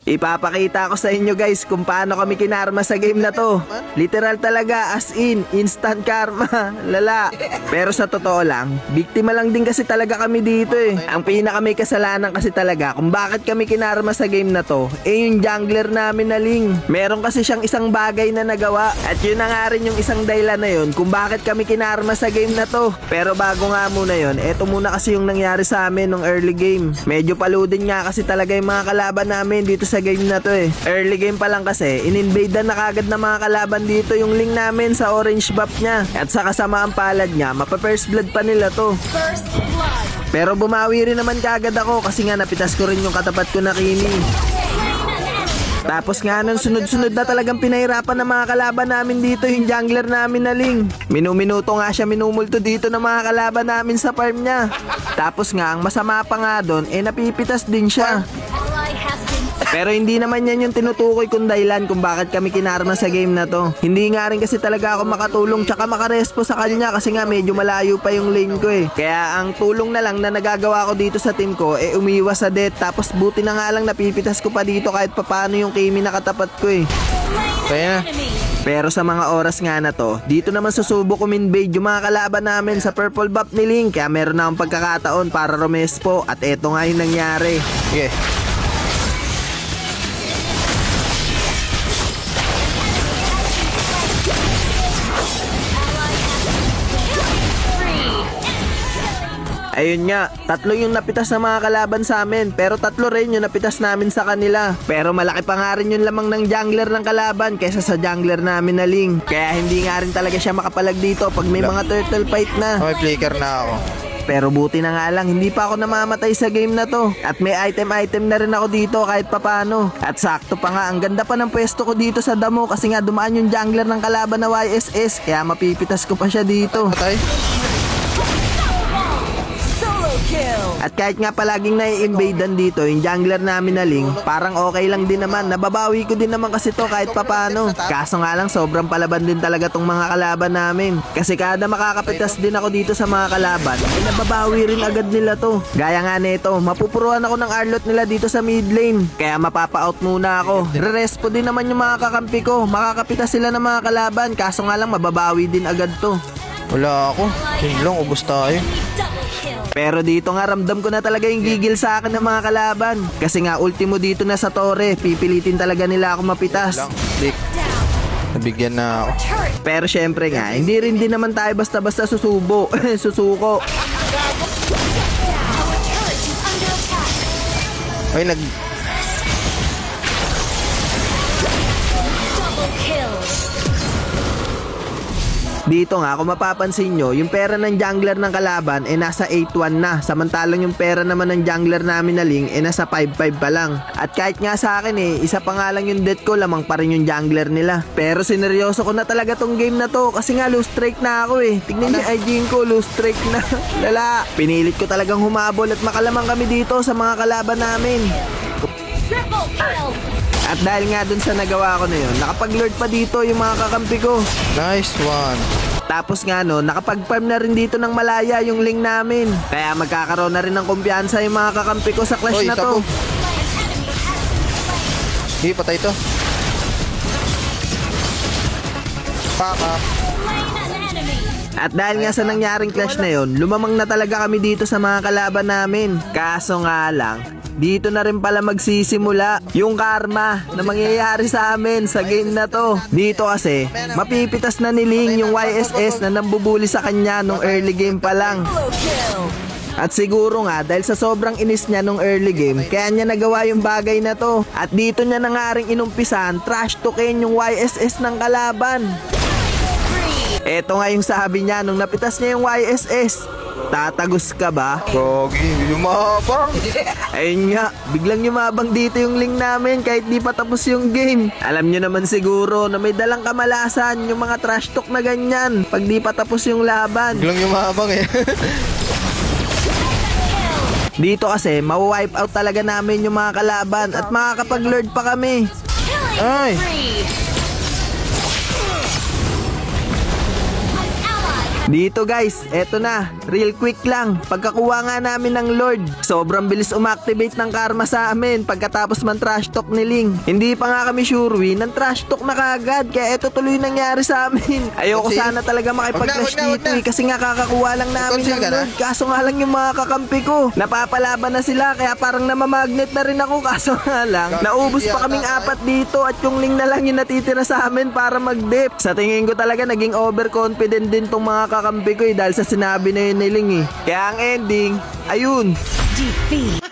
Ipapakita ko sa inyo guys kung paano kami kinarma sa game na to. Literal talaga, as in, instant karma. Lala. Pero sa totoo lang, biktima lang din kasi talaga kami dito eh. Ang pinaka may kasalanan kasi talaga kung bakit kami kinarma sa game na to, yung jungler namin na Ling. Meron kasi siyang isang bagay na nagawa. At yun na nga rin yung isang dahilan na yun kung bakit kami kinarma sa game na to. Pero bago nga muna yun, eto muna kasi yung nangyari sa amin nung early game. Medyo paludin nga kasi talaga yung mga kalaban namin dito sa game na to eh. Early game pa lang kasi, in-invade na kagad ng mga kalaban dito yung Ling namin sa orange buff niya. At sa kasamaang palad niya, mapa-first blood pa nila to. Pero bumawi rin naman kagad ako kasi nga napitas ko rin yung katapat ko na Kimi. Tapos nga nun sunod-sunod na talagang pinahirapan ng mga kalaban namin dito yung jungler namin na Ling. Minuminuto nga siya minumulto dito ng mga kalaban namin sa farm niya. Tapos nga ang masama pa nga doon napipitas din siya. Pero hindi naman yan yung tinutukoy kong dahilan kung bakit kami kinarma sa game na to. Hindi nga rin kasi talaga ako makatulong tsaka makarespo sa kanya kasi nga medyo malayo pa yung lane ko eh. Kaya ang tulong na lang na nagagawa ko dito sa team ko umiwas sa death. Tapos buti na nga lang napipitas ko pa dito kahit papano yung Kimi na katapat ko eh. Kaya Pero sa mga oras nga na to, dito naman susubok uminvade yung mga kalaban namin sa purple buff ni Ling. Kaya meron na akong pagkakataon para rumespo at eto nga yung nangyari. sige. Ayun nga, tatlo yung napitas na mga kalaban sa amin, pero tatlo rin yung napitas namin sa kanila. Pero malaki pa nga rin yung lamang ng jungler ng kalaban kaysa sa jungler namin na Ling. Kaya hindi nga rin talaga siya makapalag dito pag may mga turtle fight na. Okay, flicker na ako. Pero buti na nga lang, hindi pa ako namamatay sa game na to. At may item na rin ako dito kahit papano. At sakto pa nga, ang ganda pa ng pwesto ko dito sa damo kasi nga dumaan yung jungler ng kalaban na YSS. Kaya mapipitas ko pa siya dito. Patay. At kahit nga palaging nai-invadean dito yung jungler namin na Ling, parang okay lang din naman. Nababawi ko din naman kasi to kahit papano. Kaso nga lang sobrang palaban din talaga tong mga kalaban namin. Kasi kada makakapitas din ako dito sa mga kalaban, nababawi rin agad nila to. Gaya nga nito, mapupuruan ako ng Arlot nila dito sa mid lane. Kaya mapapa-out muna ako. Re-respo din naman yung mga kakampi ko. Makakapitas sila ng mga kalaban. Kaso nga lang mababawi din agad to. Wala ako. Yun lang, ubos tayo. Pero dito nga ramdam ko na talaga yung gigil sa akin ng mga kalaban. Kasi nga ultimo dito na sa torre, pipilitin talaga nila ako mapitas. Lang, click. Nabigyan na ako. Pero syempre nga, hindi rin din naman tayo basta-basta susubo, susuko. Ay, Dito nga, kung mapapansin nyo, yung pera ng jungler ng kalaban nasa 8-1 na. Samantalang yung pera naman ng jungler namin na Ling nasa 5-5 pa lang. At kahit nga sa akin isa pa nga lang yung death ko, lamang pa rin yung jungler nila. Pero sineryoso ko na talaga tong game na to kasi nga lose streak na ako eh. Tignan nyo IG ko, lose streak na. Lala. Pinilit ko talagang humabol at makalamang kami dito sa mga kalaban namin. At dahil nga dun sa nagawa ko na yun, nakapag-lord pa dito yung mga kakampi ko. nice one. Tapos nga no, nakapag-farm na rin dito ng malaya yung Ling namin. Kaya magkakaroon na rin ng kumpiyansa yung mga kakampi ko sa clash Oy, na isa to. po. Sige, patay to. Paka. At dahil nga sa nangyaring clash na yon, lumamang na talaga kami dito sa mga kalaban namin. Kaso nga lang, dito na rin pala magsisimula yung karma na mangyayari sa amin sa game na to. Dito kasi, mapipitas na ni Ling yung YSS na nambubuli sa kanya nung early game pa lang. At siguro nga dahil sa sobrang inis niya nung early game, kaya niya nagawa yung bagay na to. At dito niya na nga rin inumpisan, trash talkin yung YSS ng kalaban. Eto nga yung sabi niya nung napitas niya yung YSS. Tatagos ka ba? Gogi, lumabang. Ayun nga, biglang yumabang dito yung Ling namin kahit di pa tapos yung game. Alam nyo naman siguro na may dalang kamalasan yung mga trash talk na ganyan pag di pa tapos yung laban. Biglang lumabang eh. Dito kasi, mawipe out talaga namin yung mga kalaban at makakapag-lord pa kami. Ay. Dito guys, eto na. Real quick lang. Pagkakuha nga namin ng Lord, sobrang bilis umactivate ng karma sa amin pagkatapos man trash talk ni Ling. Hindi pa nga kami sure win, ng trash talk na kagad. Kaya eto tuloy nangyari sa amin. Ayoko Kasi- sana talaga makipag-crash Wag na. dito eh, kasi nga kakakuha lang namin Conceal ng ka na? Lord. Kaso nga lang yung mga kakampi ko, napapalaban na sila kaya parang namamagnet na rin ako. Kaso nga lang, naubos pa kaming apat dito at yung Ling na lang yung natitira sa amin para mag-dip. Sa tingin ko talaga naging overconfident din tong mga kakampi ko eh, dahil sa sinabi na yun ni Ling eh. Kaya ang ending, ayun. Defeat.